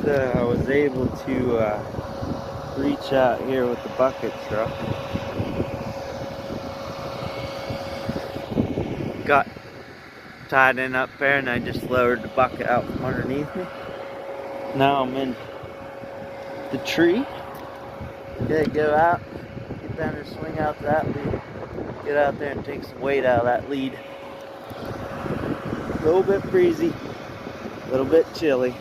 I was able to reach out here with the bucket truck. Got tied in up there, and I just lowered the bucket out from underneath me. Now I'm in the tree. Gotta go out, get down there, swing out that lead, get out there and take some weight out of that lead. A little bit breezy, a little bit chilly.